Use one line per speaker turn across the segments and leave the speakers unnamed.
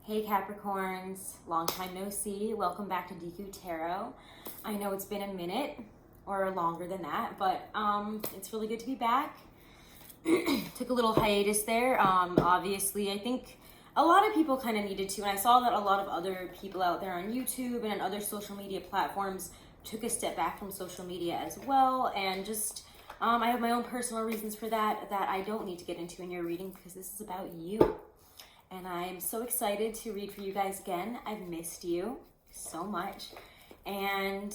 Hey Capricorns, long time no see. Welcome back to DQ Tarot. I know it's been a minute or longer than that, but it's really good to be back. Took a little hiatus there. Obviously, I think a lot of people kind of needed to, and I saw that a lot of other people out there on YouTube and on other social media platforms took a step back from social media as well, and just I have my own personal reasons for that I don't need to get into in your reading because this is about you. And I'm so excited to read for you guys again. I've missed you so much. And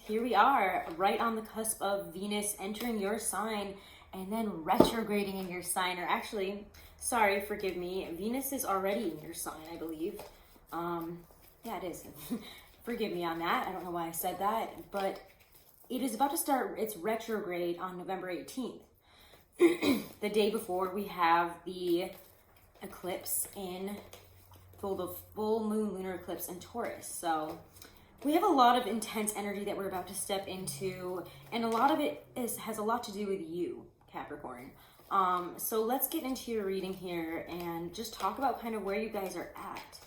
here we are, right on the cusp of Venus entering your sign and then retrograding in your sign. Or actually, sorry, forgive me, Venus is already in your sign, I believe. Yeah, it is. Forgive me on that. I don't know why I said that. But it is about to start its retrograde on November 18th. The day before we have the eclipse in the full moon lunar eclipse in Taurus. So we have a lot of intense energy that we're about to step into, and a lot of it has a lot to do with you, Capricorn. So let's get into your reading here and just talk about kind of where you guys are at.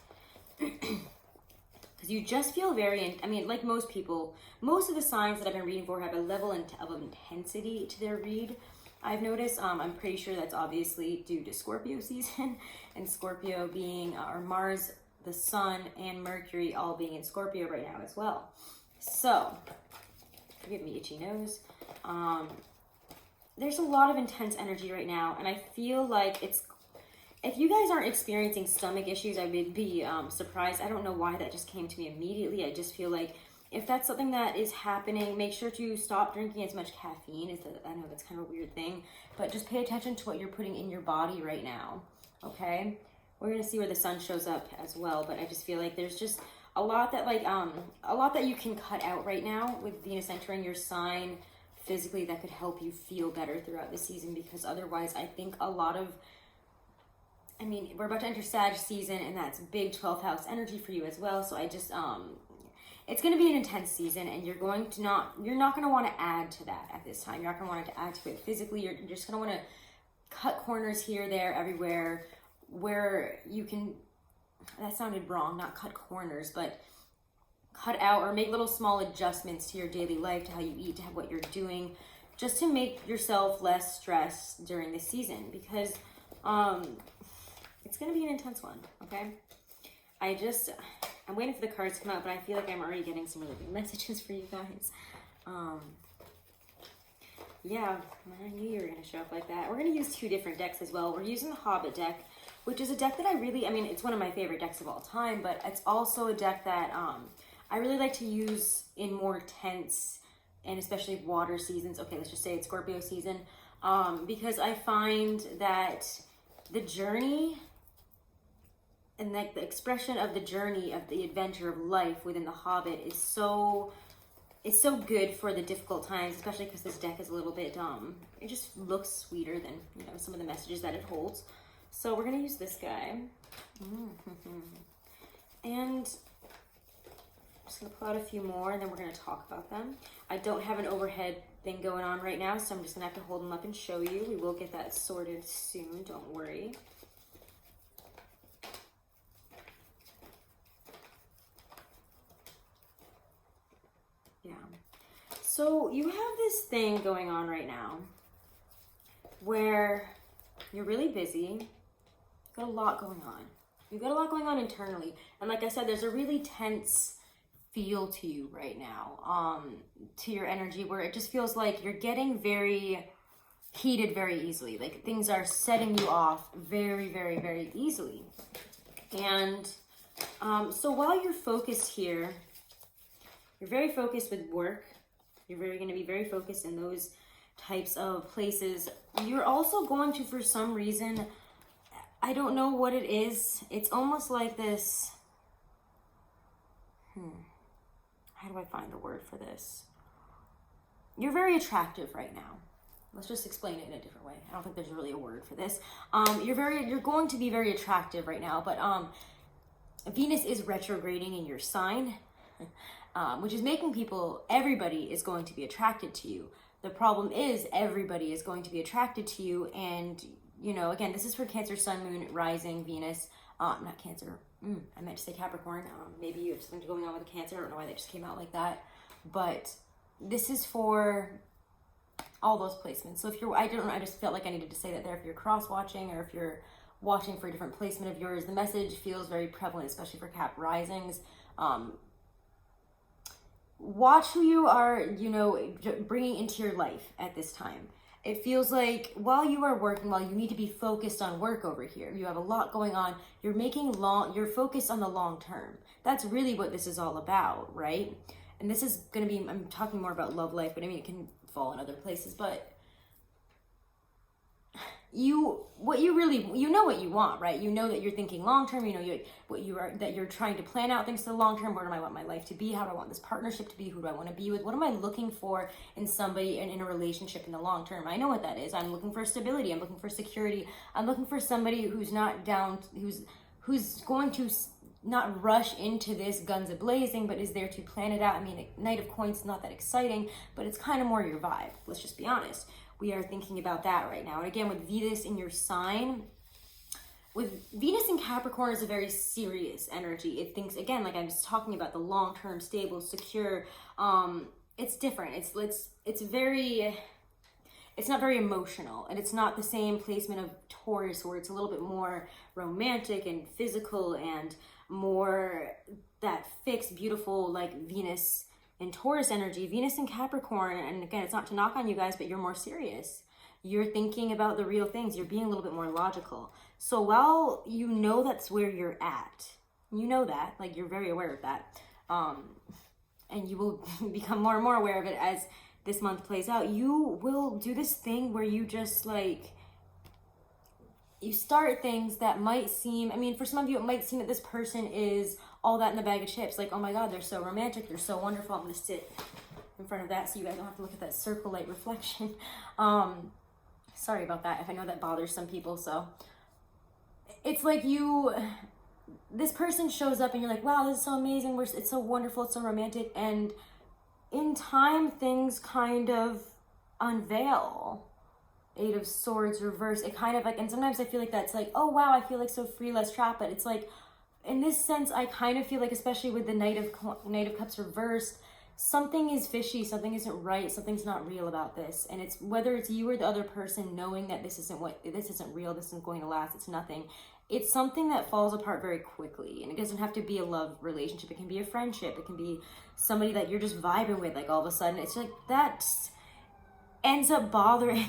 Because you just feel very, I mean, like most people, most of the signs that I've been reading for have a level of intensity to their read. I've noticed, I'm pretty sure that's obviously due to Scorpio season, and Scorpio being, or Mars, the Sun, and Mercury all being in Scorpio right now as well. So, forgive me, itchy nose. There's a lot of intense energy right now, and I feel like if you guys aren't experiencing stomach issues, I would be surprised. I don't know why that just came to me immediately. I just feel like if that's something that is happening, make sure to stop drinking as much caffeine. I know that's kind of a weird thing, but just pay attention to what you're putting in your body right now, okay? We're going to see where the sun shows up as well, but I just feel like there's just a lot that you can cut out right now with Venus entering your sign physically that could help you feel better throughout the season, because otherwise I think we're about to enter Sag season, and that's big 12th house energy for you as well. So I just, it's going to be an intense season, and you're not going to want to add to that at this time. You're not going to want to add to it physically. You're just going to want to cut corners here, there, everywhere where you can. That sounded wrong, not cut corners, but cut out or make little small adjustments to your daily life, to how you eat, to what you're doing, just to make yourself less stressed during the season, because it's going to be an intense one, okay? I'm waiting for the cards to come out, but I feel like I'm already getting some really good messages for you guys. Yeah, I knew you were going to show up like that. We're going to use two different decks as well. We're using the Hobbit deck, which is a deck that it's one of my favorite decks of all time, but it's also a deck that I really like to use in more tense and especially water seasons. Okay, let's just say it's Scorpio season, because I find that the journey and like the expression of the journey of the adventure of life within the Hobbit is so good for the difficult times, especially because this deck is a little bit it just looks sweeter than some of the messages that it holds. So we're gonna use this guy, and I'm just gonna pull out a few more, and then we're gonna talk about them. I don't have an overhead thing going on right now, so I'm just gonna have to hold them up and show you. We will get that sorted soon, don't worry. Yeah. So you have this thing going on right now where you're really busy. You've got a lot going on. You've got a lot going on internally. And like I said, there's a really tense feel to you right now, to your energy, where it just feels like you're getting very heated very easily. Like things are setting you off very, very, very easily. And so while you're focused here, you're very focused with work. You're going to be very focused in those types of places. You're also going to, for some reason, I don't know what it is. It's almost like this. How do I find the word for this? You're very attractive right now. Let's just explain it in a different way. I don't think there's really a word for this. You're going to be very attractive right now, but Venus is retrograding in your sign. Which is making everybody is going to be attracted to you. The problem is everybody is going to be attracted to you, and you know, again, this is for Cancer, Sun, Moon, Rising, Venus, not Cancer, I meant to say Capricorn. Maybe you have something going on with Cancer. I don't know why that just came out like that. But this is for all those placements. So if you're, I just felt like I needed to say that there. If you're cross-watching or if you're watching for a different placement of yours, the message feels very prevalent, especially for Cap Risings. Watch who you are, you know, bringing into your life at this time. It feels like while you are working, while you need to be focused on work over here, you have a lot going on, you're focused on the long term. That's really what this is all about, right? And this is going to be, I'm talking more about love life, but I mean, it can fall in other places, but you know what you want, right? You know that you're thinking long term, you know that you're trying to plan out things for the long term. Where do I want my life to be? How do I want this partnership to be? Who do I want to be with? What am I looking for in somebody and in a relationship in the long term? I know what that is. I'm looking for stability. I'm looking for security. I'm looking for somebody who's not down, who's going to not rush into this guns a-blazing, but is there to plan it out. I mean, Knight of Coins, not that exciting, but it's kind of more your vibe. Let's just be honest. We are thinking about that right now. And again, with Venus in your sign, with Venus in Capricorn is a very serious energy. It thinks, again, like I was talking about, the long-term, stable, secure. It's different. It's not very emotional, and it's not the same placement of Taurus where it's a little bit more romantic and physical and more that fixed, beautiful, like Venus in Taurus energy. Venus in Capricorn, and again, it's not to knock on you guys, but you're more serious. You're thinking about the real things. You're being a little bit more logical. So while you know that's where you're at, you know that, like you're very aware of that, and you will become more and more aware of it as this month plays out, you will do this thing where you just like, you start things that might seem, I mean, for some of you, it might seem that this person is all that in the bag of chips. Like, oh my God, they're so romantic. They're so wonderful. I'm going to sit in front of that so you guys don't have to look at that circle light reflection. Sorry about that if I know that bothers some people. So it's like this person shows up and you're like, wow, this is so amazing. It's so wonderful. It's so romantic. And in time, things kind of unveil. Eight of Swords reverse. It kind of like, and sometimes I feel like that's like, oh wow, I feel like so free, less trapped. But it's like, in this sense, I kind of feel like, especially with the Knight of Cups reversed, something is fishy, something isn't right, something's not real about this. And it's whether it's you or the other person knowing that this isn't real, this isn't going to last, it's nothing. It's something that falls apart very quickly. And it doesn't have to be a love relationship. It can be a friendship. It can be somebody that you're just vibing with. Like all of a sudden, it's like that ends up bothering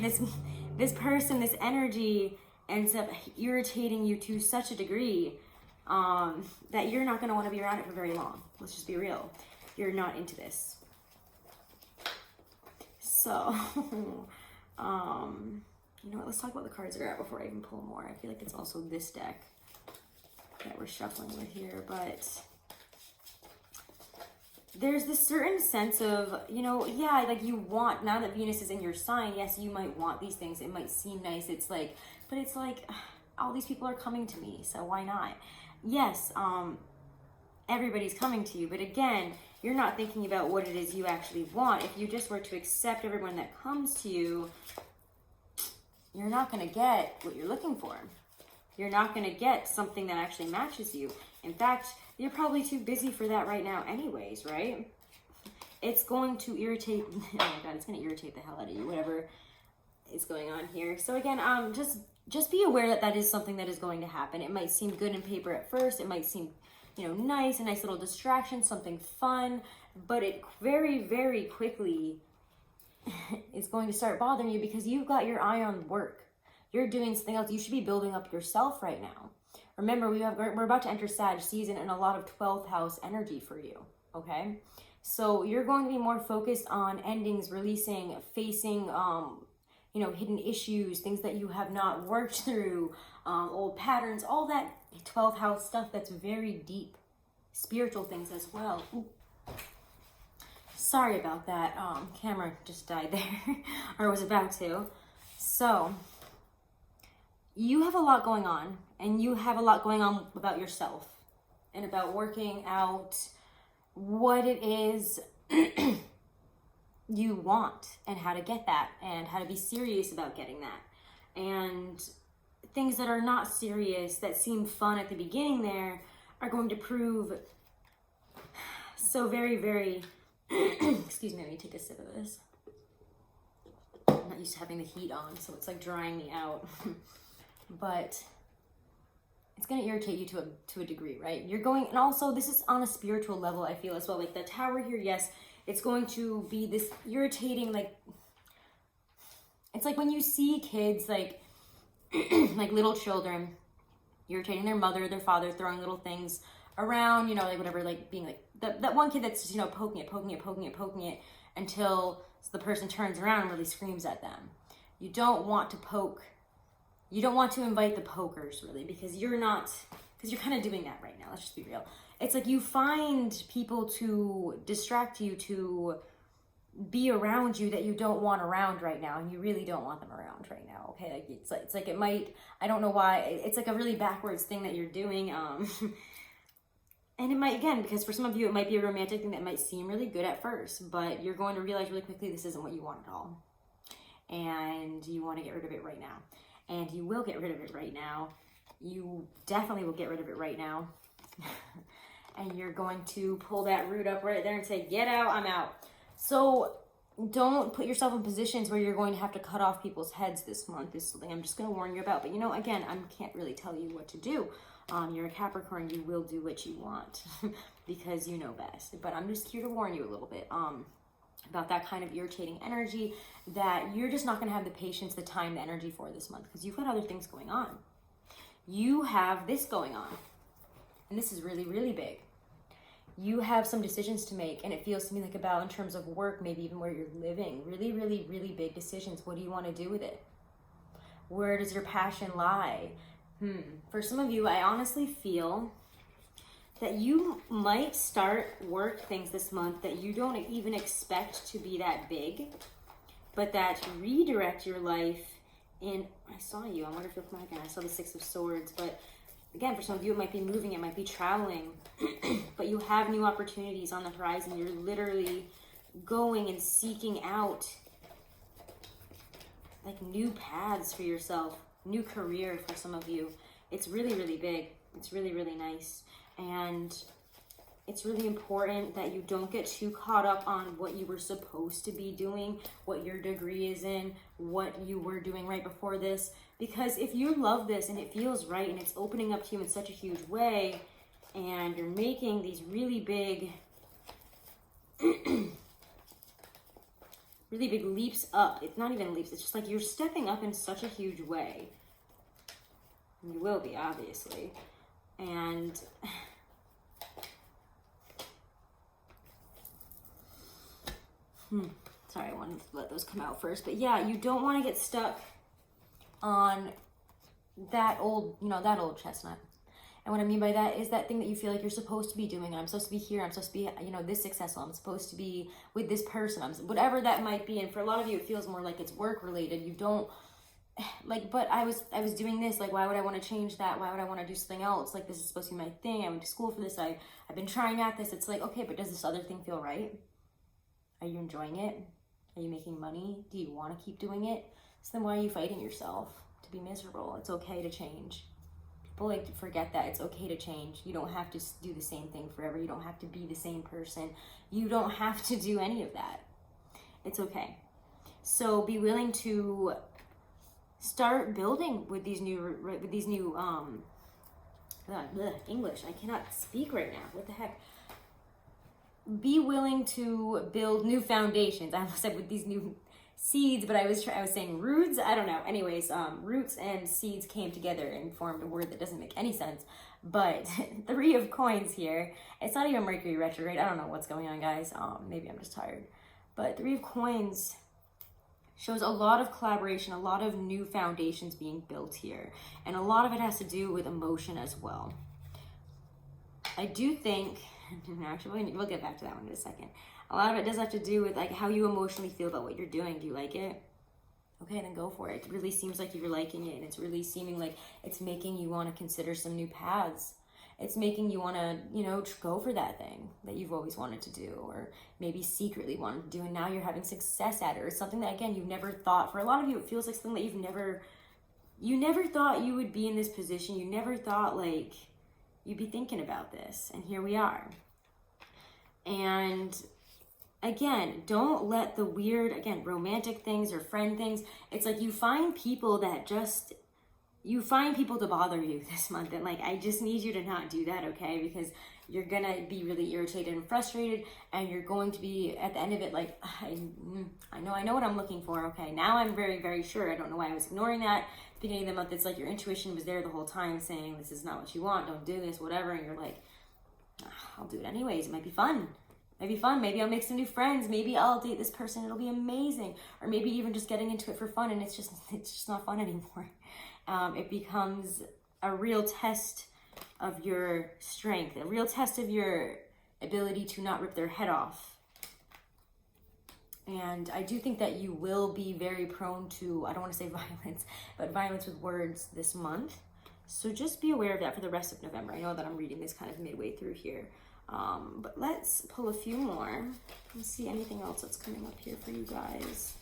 this person, this energy ends up irritating you to such a degree that you're not going to want to be around it for very long. Let's just be real. You're not into this. So, you know what? Let's talk about the cards that are out before I even pull more. I feel like it's also this deck that we're shuffling with here, but there's this certain sense of, you know, yeah, like you want, now that Venus is in your sign, yes, you might want these things. It might seem nice. It's like, but it's like, all these people are coming to me, so why not? Yes, everybody's coming to you, but again, you're not thinking about what it is you actually want. If you just were to accept everyone that comes to you, you're not going to get what you're looking for. You're not going to get something that actually matches you. In fact, you're probably too busy for that right now anyways, right? It's going to irritate, oh my God, it's going to irritate the hell out of you, whatever is going on here. So again, just be aware that that is something that is going to happen. It might seem good in paper at first. It might seem, you know, nice, a nice little distraction, something fun, but it very, very quickly is going to start bothering you because you've got your eye on work. You're doing something else. You should be building up yourself right now. Remember, we're about to enter Sag season and a lot of 12th house energy for you, okay? So you're going to be more focused on endings, releasing, facing, you know, hidden issues, things that you have not worked through, old patterns, all that 12th house stuff that's very deep, spiritual things as well. Ooh. Sorry about that. Camera just died there, or was about to. So you have a lot going on, and you have a lot going on about yourself and about working out what it is you want and how to get that and how to be serious about getting that. And things that are not serious, that seem fun at the beginning there, are going to prove so very, very, excuse me, let me take a sip of this. I'm not used to having the heat on, so it's like drying me out. But it's going to irritate you to a degree, right? You're going, and also this is on a spiritual level, I feel as well. Like the Tower here, yes, it's going to be this irritating, like, it's like when you see kids, like, like little children irritating their mother, their father, throwing little things around, you know, like whatever, like being like, that one kid that's just, you know, poking it until the person turns around and really screams at them. You don't want to poke. You don't want to invite the pokers, really, because you're kind of doing that right now. Let's just be real. It's like you find people to distract you, to be around you that you don't want around right now, and you really don't want them around right now, okay? Like it's like it might, I don't know why, it's like a really backwards thing that you're doing, and it might, again, because for some of you, it might be a romantic thing that might seem really good at first, but you're going to realize really quickly this isn't what you want at all, and you want to get rid of it right now. And you will get rid of it right now. You definitely will get rid of it right now. And you're going to pull that root up right there and say, get out, I'm out. So don't put yourself in positions where you're going to have to cut off people's heads this month. This is something I'm just going to warn you about. But, you know, again, I can't really tell you what to do. You're a Capricorn. You will do what you want because you know best. But I'm just here to warn you a little bit. About that kind of irritating energy that you're just not going to have the patience, the time, the energy for this month because you've got other things going on. You have this going on, and this is really, really big. You have some decisions to make, and it feels to me like about in terms of work, maybe even where you're living, really, really, really big decisions. What do you want to do with it? Where does your passion lie? For some of you, I honestly feel that you might start work things this month that you don't even expect to be that big, but that redirect your life in, I saw you, I wonder if you'll come back again, I saw the Six of Swords, but again, for some of you, it might be moving, it might be traveling, but you have new opportunities on the horizon. You're literally going and seeking out like new paths for yourself, new career for some of you. It's really, really big. It's really, really nice. And it's really important that you don't get too caught up on what you were supposed to be doing, what your degree is in, what you were doing right before this. Because if you love this and it feels right and it's opening up to you in such a huge way, and you're making these really big, really big leaps up. It's not even leaps. It's just like you're stepping up in such a huge way. And you will be, obviously. And sorry, I wanted to let those come out first. But yeah, you don't want to get stuck on that old, that old chestnut. And what I mean by that is that thing that you feel like you're supposed to be doing. I'm supposed to be here. I'm supposed to be, this successful. I'm supposed to be with this person. Whatever that might be. And for a lot of you, it feels more like it's work related. You don't, but I was doing this, why would I want to change that? Why would I want to do something else? This is supposed to be my thing. I went to school for this. I've been trying at this. It's like, okay, but does this other thing feel right? Are you enjoying it? Are you making money? Do you want to keep doing it? So then why are you fighting yourself to be miserable? It's okay to change. People like to forget that it's okay to change. You don't have to do the same thing forever. You don't have to be the same person. You don't have to do any of that. It's okay. So be willing to start building with these new English. I cannot speak right now. What the heck? Be willing to build new foundations. I almost said with these new seeds, but I was saying roots. I don't know. Anyways, roots and seeds came together and formed a word that doesn't make any sense. But Three of Coins here. It's not even Mercury retrograde. I don't know what's going on, guys. Maybe I'm just tired. But Three of Coins shows a lot of collaboration, a lot of new foundations being built here. And a lot of it has to do with emotion as well. I do think, actually, we'll get back to that one in a second. A lot of it does have to do with how you emotionally feel about what you're doing. Do you like it? Okay, then go for it. It really seems like you're liking it, and it's really seeming like it's making you want to consider some new paths. It's making you want to, go for that thing that you've always wanted to do, or maybe secretly wanted to do, and now you're having success at it, or something that, again, you've never thought. For a lot of you, it feels like something that you've never you never thought you would be in this position. You never thought like you'd be thinking about this. And here we are. And again, don't let the weird, again, romantic things or friend things. It's like you find people that just, you find people to bother you this month. And like, I just need you to not do that, okay? Because you're gonna be really irritated and frustrated, and you're going to be at the end of it like, I know what I'm looking for, okay? Now I'm very, very sure. I don't know why I was ignoring that. At the beginning of the month, it's like your intuition was there the whole time saying, this is not what you want, don't do this, whatever. And you're like, I'll do it anyways. It might be fun. Maybe I'll make some new friends. Maybe I'll date this person. It'll be amazing. Or maybe even just getting into it for fun, and it's just not fun anymore. It becomes a real test of your strength, a real test of your ability to not rip their head off. And I do think that you will be very prone to, I don't want to say violence, but violence with words this month. So just be aware of that for the rest of November. I know that I'm reading this kind of midway through here. But let's pull a few more and see anything else that's coming up here for you guys.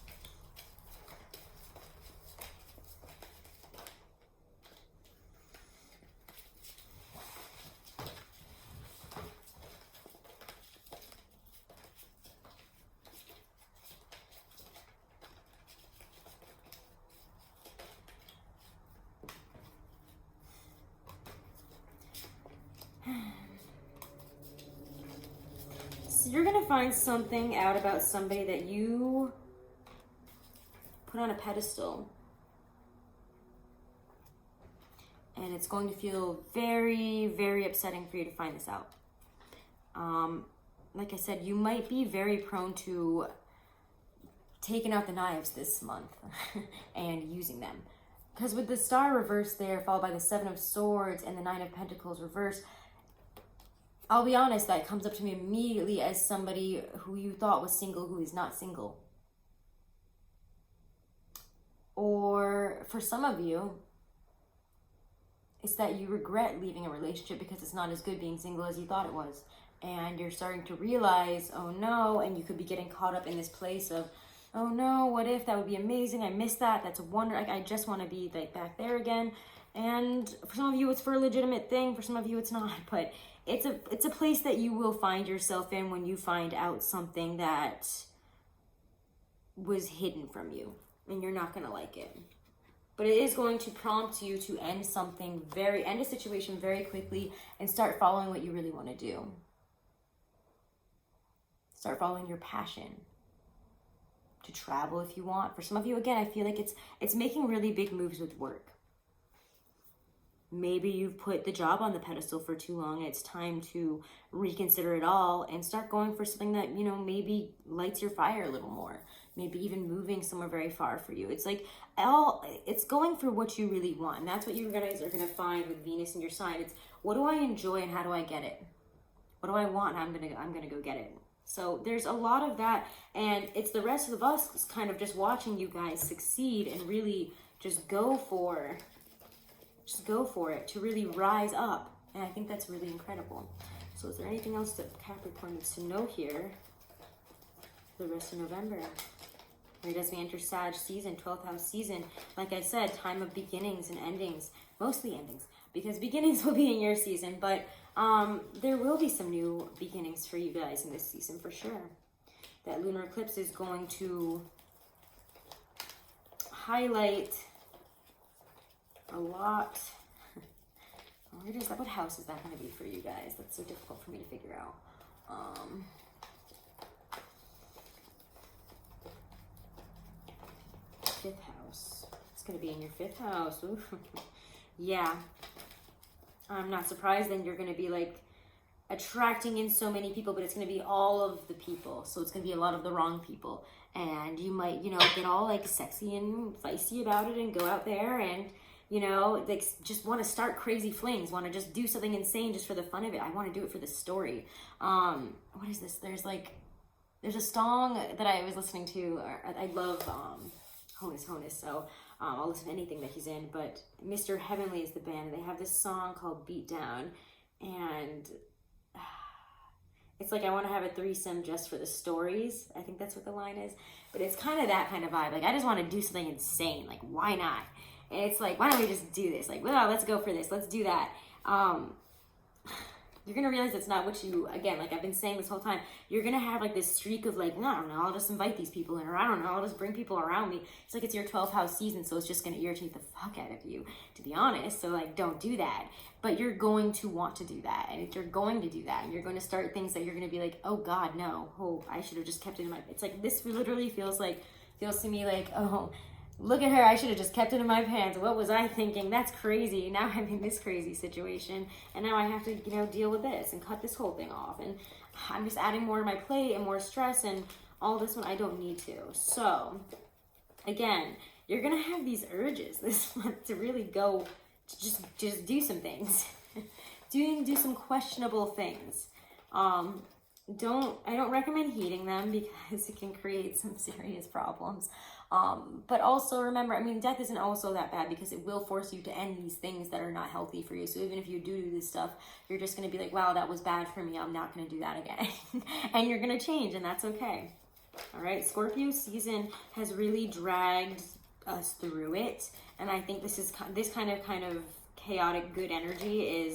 You're going to find something out about somebody that you put on a pedestal. And it's going to feel very, very upsetting for you to find this out. Like I said, you might be very prone to taking out the knives this month and using them. Because with the Star reversed there, followed by the Seven of Swords and the Nine of Pentacles reversed, I'll be honest, that comes up to me immediately as somebody who you thought was single who is not single. Or for some of you, it's that you regret leaving a relationship because it's not as good being single as you thought it was. And you're starting to realize, oh no, and you could be getting caught up in this place of, oh no, what if? That would be amazing. I miss that. That's a wonder. I just want to be like back there again. And for some of you, it's for a legitimate thing. For some of you, it's not. But it's a place that you will find yourself in when you find out something that was hidden from you, and you're not going to like it. But it is going to prompt you to end a situation very quickly and start following what you really want to do. Start following your passion. To travel if you want. For some of you, again, I feel like it's making really big moves with work. Maybe you've put the job on the pedestal for too long. It's time to reconsider it all and start going for something that, maybe lights your fire a little more. Maybe even moving somewhere very far for you. It's like it's going for what you really want. And that's what you guys are going to find with Venus in your sign. It's what do I enjoy and how do I get it? What do I want? And I'm going to go get it. So there's a lot of that, and it's the rest of us kind of just watching you guys succeed and really just go for it to really rise up. And I think that's really incredible. So is there anything else that Capricorn needs to know here for the rest of November? Right as we enter Sag season, 12th house season, like I said, time of beginnings and endings, mostly endings, because beginnings will be in your season, but there will be some new beginnings for you guys in this season for sure. That lunar eclipse is going to highlight a lot. Where is that? What house is that going to be for you guys? That's so difficult for me to figure out. Fifth house. It's going to be in your fifth house. Ooh. Yeah. I'm not surprised then you're going to be like attracting in so many people, but it's going to be all of the people. So it's going to be a lot of the wrong people. And you might, get all like sexy and feisty about it and go out there and, like just want to start crazy flings, want to just do something insane just for the fun of it. I want to do it for the story. What is this? There's a song that I was listening to. I love Honus. So I'll listen to anything that he's in, but Mr. Heavenly is the band, and they have this song called Beat Down, and it's like I want to have a threesome just for the stories. I think that's what the line is, but it's kind of that kind of vibe. Like I just want to do something insane. Like why not? And it's like, why don't we just do this? Like, well, let's go for this. Let's do that. You're going to realize it's not what you, again, like I've been saying this whole time, you're going to have like this streak of like, I don't know, I'll just invite these people in, or I don't know, I'll just bring people around me. It's like it's your 12th house season, so it's just going to irritate the fuck out of you, to be honest. So like, don't do that. But you're going to want to do that. And if you're going to do that, and you're going to start things that you're going to be like, oh God, no. Oh, I should have just kept it in my, it's like, this literally feels to me like, oh, look at her, I should have just kept it in my pants. What was I thinking? That's crazy. Now I'm in this crazy situation, and now I have to, deal with this and cut this whole thing off. And I'm just adding more to my plate and more stress and all this when I don't need to. So, again, you're going to have these urges this month to really go, to just do some things. do some questionable things. I don't recommend heeding them because it can create some serious problems. But also remember, death isn't also that bad because it will force you to end these things that are not healthy for you. So even if you do this stuff, you're just going to be like, wow, that was bad for me. I'm not going to do that again. And you're going to change, and that's okay. All right. Scorpio season has really dragged us through it. And I think this kind of chaotic good energy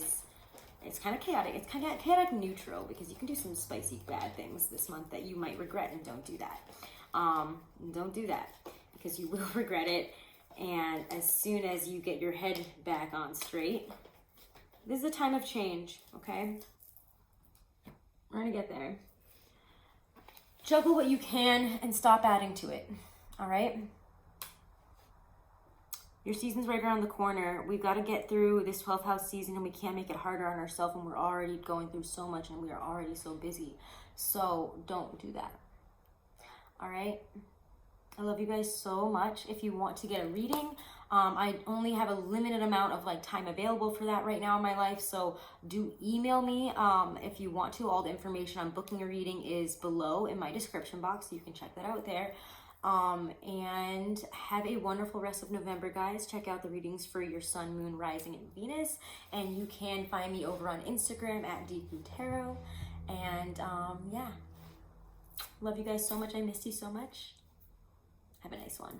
it's kind of chaotic. It's kind of chaotic neutral because you can do some spicy bad things this month that you might regret, and don't do that. Don't do that because you will regret it. And as soon as you get your head back on straight, this is a time of change, okay? We're gonna get there. Juggle what you can and stop adding to it, all right? Your season's right around the corner. We've got to get through this 12th house season, and we can't make it harder on ourselves when we're already going through so much and we are already so busy. So don't do that. All right. I love you guys so much. If you want to get a reading, I only have a limited amount of time available for that right now in my life. So do email me if you want to. All the information on booking a reading is below in my description box. So you can check that out there. And have a wonderful rest of November, guys. Check out the readings for your sun, moon, rising, and Venus. And you can find me over on Instagram at DQ Tarot. And yeah. Love you guys so much. I missed you so much. Have a nice one.